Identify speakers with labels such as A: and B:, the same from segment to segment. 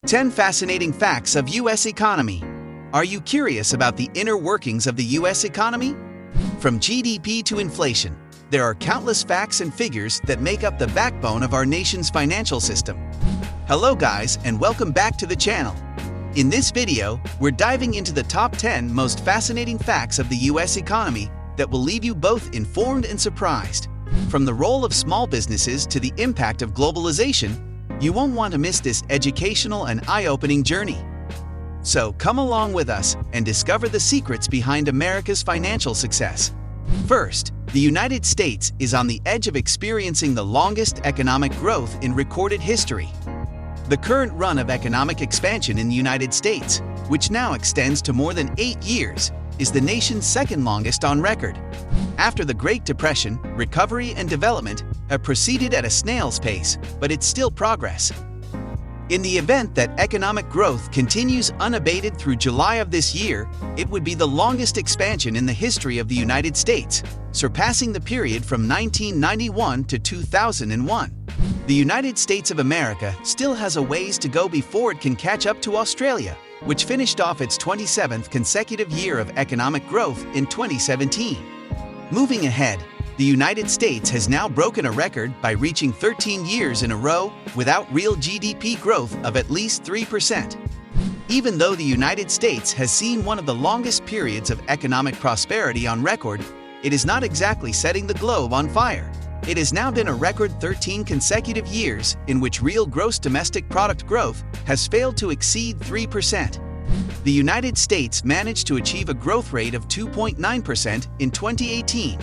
A: 10 Fascinating Facts of U.S. Economy. Are you curious about the inner workings of the U.S. economy? From GDP to inflation, there are countless facts and figures that make up the backbone of our nation's financial system. Hello guys, and welcome back to the channel. In this video, we're diving into the top 10 most fascinating facts of the U.S. economy that will leave you both informed and surprised. From the role of small businesses to the impact of globalization, you won't want to miss this educational and eye-opening journey. So come along with us and discover the secrets behind America's financial success. First, the United States is on the edge of experiencing the longest economic growth in recorded history. The current run of economic expansion in the United States, which now extends to more than 8 years, is the nation's second longest on record. After the Great Depression, recovery and development have proceeded at a snail's pace, but it's still progress. In the event that economic growth continues unabated through July of this year, it would be the longest expansion in the history of the United States, surpassing the period from 1991 to 2001. The United States of America still has a ways to go before it can catch up to Australia, which finished off its 27th consecutive year of economic growth in 2017. Moving ahead, the United States has now broken a record by reaching 13 years in a row without real GDP growth of at least 3%. Even though the United States has seen one of the longest periods of economic prosperity on record, it is not exactly setting the globe on fire. It has now been a record 13 consecutive years in which real gross domestic product growth has failed to exceed 3%. The United States managed to achieve a growth rate of 2.9% in 2018,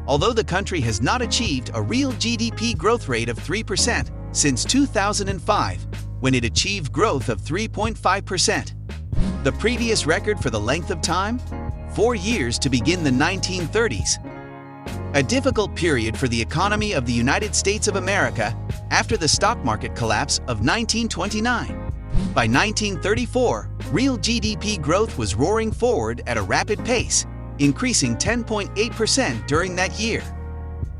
A: although the country has not achieved a real GDP growth rate of 3% since 2005, when it achieved growth of 3.5%. The previous record for the length of time? 4 years to begin the 1930s. A difficult period for the economy of the United States of America after the stock market collapse of 1929. By 1934, real GDP growth was roaring forward at a rapid pace, increasing 10.8% during that year.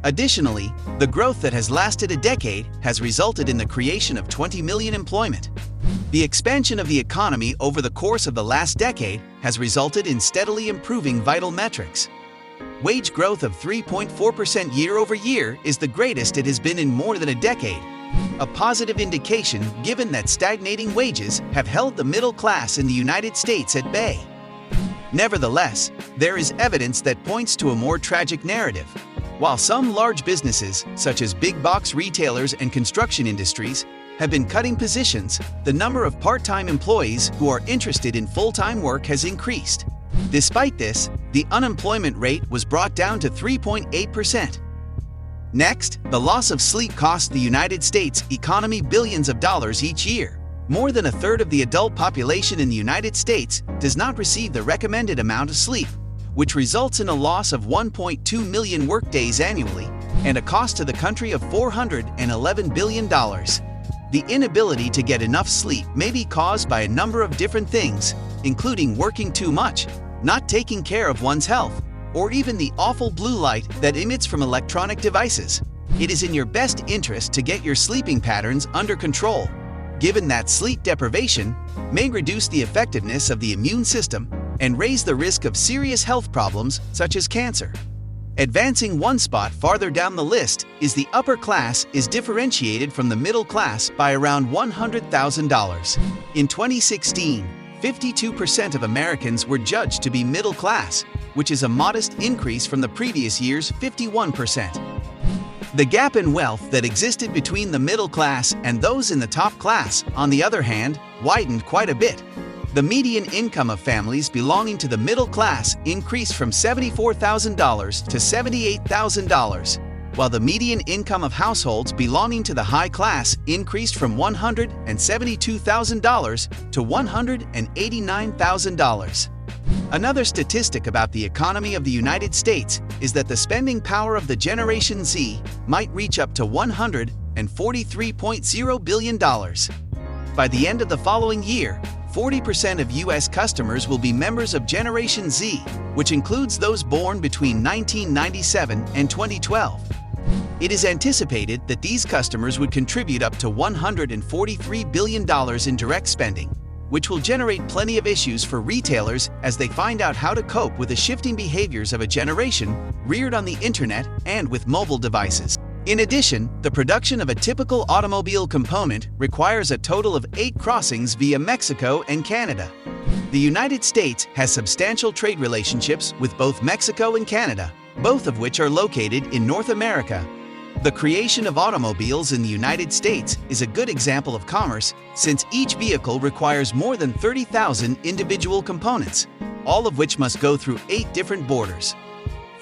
A: Additionally, the growth that has lasted a decade has resulted in the creation of 20 million employment. The expansion of the economy over the course of the last decade has resulted in steadily improving vital metrics. Wage growth of 3.4% year over year is the greatest it has been in more than a decade, a positive indication given that stagnating wages have held the middle class in the United States at bay. Nevertheless, there is evidence that points to a more tragic narrative. While some large businesses, such as big box retailers and construction industries, have been cutting positions, the number of part-time employees who are interested in full-time work has increased. Despite this, the unemployment rate was brought down to 3.8%. Next, the loss of sleep costs the United States economy billions of dollars each year. More than a third of the adult population in the United States does not receive the recommended amount of sleep, which results in a loss of 1.2 million workdays annually and a cost to the country of $411 billion. The inability to get enough sleep may be caused by a number of different things, including working too much, not taking care of one's health, or even the awful blue light that emits from electronic devices. It is in your best interest to get your sleeping patterns under control, given that sleep deprivation may reduce the effectiveness of the immune system and raise the risk of serious health problems such as cancer. Advancing one spot farther down the list is the upper class is differentiated from the middle class by around $100,000. In 2016, 52% of Americans were judged to be middle class, which is a modest increase from the previous year's 51%. The gap in wealth that existed between the middle class and those in the top class, on the other hand, widened quite a bit. The median income of families belonging to the middle class increased from $74,000 to $78,000, while the median income of households belonging to the high class increased from $172,000 to $189,000. Another statistic about the economy of the United States is that the spending power of the Generation Z might reach up to $143.0 billion. By the end of the following year, 40% of U.S. customers will be members of Generation Z, which includes those born between 1997 and 2012. It is anticipated that these customers would contribute up to $143 billion in direct spending, which will generate plenty of issues for retailers as they find out how to cope with the shifting behaviors of a generation reared on the internet and with mobile devices. In addition, the production of a typical automobile component requires a total of 8 crossings via Mexico and Canada. The United States has substantial trade relationships with both Mexico and Canada, both of which are located in North America. The creation of automobiles in the United States is a good example of commerce, since each vehicle requires more than 30,000 individual components, all of which must go through 8 different borders.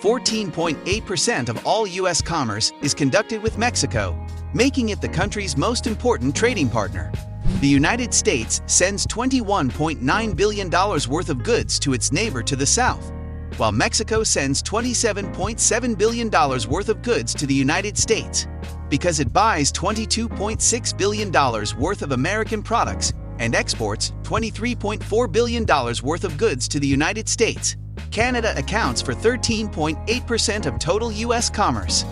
A: 14.8% of all U.S. commerce is conducted with Mexico, making it the country's most important trading partner. The United States sends $21.9 billion worth of goods to its neighbor to the south, while Mexico sends $27.7 billion worth of goods to the United States. Because it buys $22.6 billion worth of American products and exports $23.4 billion worth of goods to the United States, Canada accounts for 13.8% of total U.S. commerce.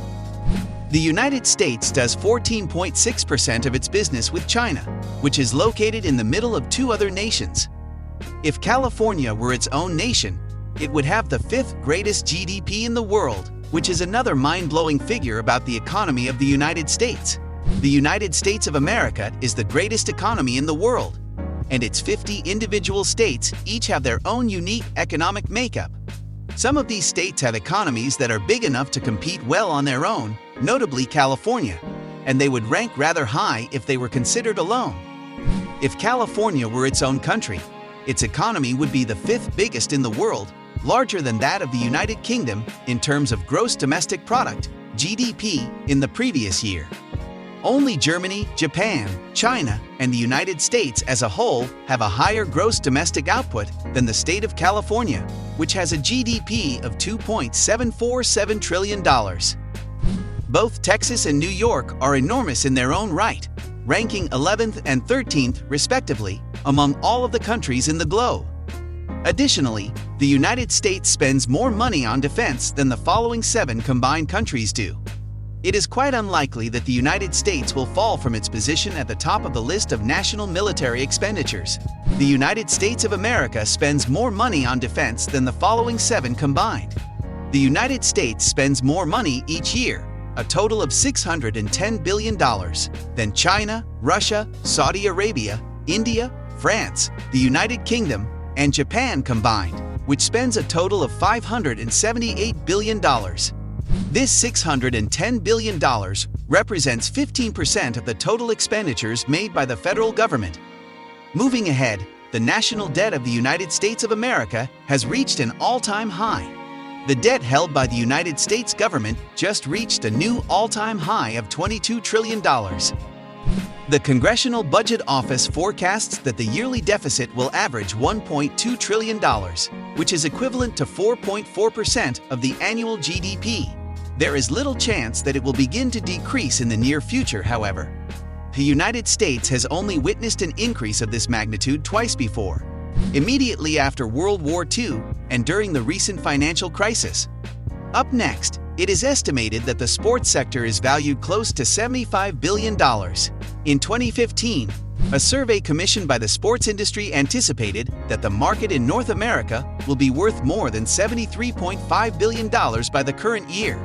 A: The United States does 14.6% of its business with China, which is located in the middle of 2 other nations. If California were its own nation, it would have the 5th greatest GDP in the world, which is another mind-blowing figure about the economy of the United States. The United States of America is the greatest economy in the world, and its 50 individual states each have their own unique economic makeup. Some of these states have economies that are big enough to compete well on their own, notably California, and they would rank rather high if they were considered alone. If California were its own country, its economy would be the 5th biggest in the world, larger than that of the United Kingdom in terms of gross domestic product, GDP, in the previous year. Only Germany, Japan, China, and the United States as a whole have a higher gross domestic output than the state of California, which has a GDP of $2.747 trillion. Both Texas and New York are enormous in their own right, ranking 11th and 13th, respectively, among all of the countries in the globe. Additionally, the United States spends more money on defense than the following 7 combined countries do. It is quite unlikely that the United States will fall from its position at the top of the list of national military expenditures. The United States of America spends more money on defense than the following 7 combined. The United States spends more money each year, a total of $610 billion, than China, Russia, Saudi Arabia, India, France, the United Kingdom, and Japan combined, which spends a total of $578 billion. This $610 billion represents 15% of the total expenditures made by the federal government. Moving ahead, the national debt of the United States of America has reached an all-time high. The debt held by the United States government just reached a new all-time high of $22 trillion. The Congressional Budget Office forecasts that the yearly deficit will average $1.2 trillion, which is equivalent to 4.4% of the annual GDP. There is little chance that it will begin to decrease in the near future, however. The United States has only witnessed an increase of this magnitude twice before, immediately after World War II and during the recent financial crisis. Up next, it is estimated that the sports sector is valued close to $75 billion. In 2015, a survey commissioned by the sports industry anticipated that the market in North America will be worth more than $73.5 billion by the current year.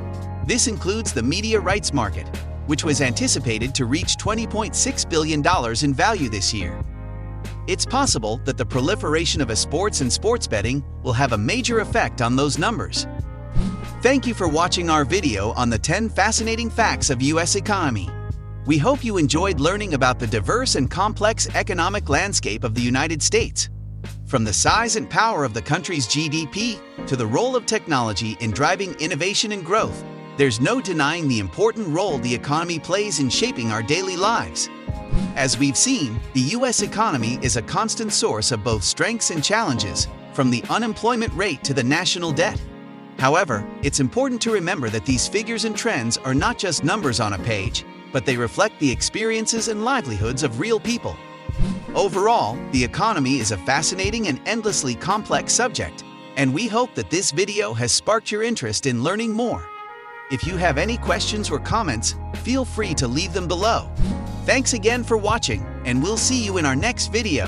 A: This includes the media rights market, which was anticipated to reach $20.6 billion in value this year. It's possible that the proliferation of sports and sports betting will have a major effect on those numbers. Thank you for watching our video on the 10 fascinating facts of U.S. economy. We hope you enjoyed learning about the diverse and complex economic landscape of the United States. From the size and power of the country's GDP to the role of technology in driving innovation and growth, there's no denying the important role the economy plays in shaping our daily lives. As we've seen, the U.S. economy is a constant source of both strengths and challenges, from the unemployment rate to the national debt. However, it's important to remember that these figures and trends are not just numbers on a page, but they reflect the experiences and livelihoods of real people. Overall, the economy is a fascinating and endlessly complex subject, and we hope that this video has sparked your interest in learning more. If you have any questions or comments, feel free to leave them below. Thanks again for watching, and we'll see you in our next video.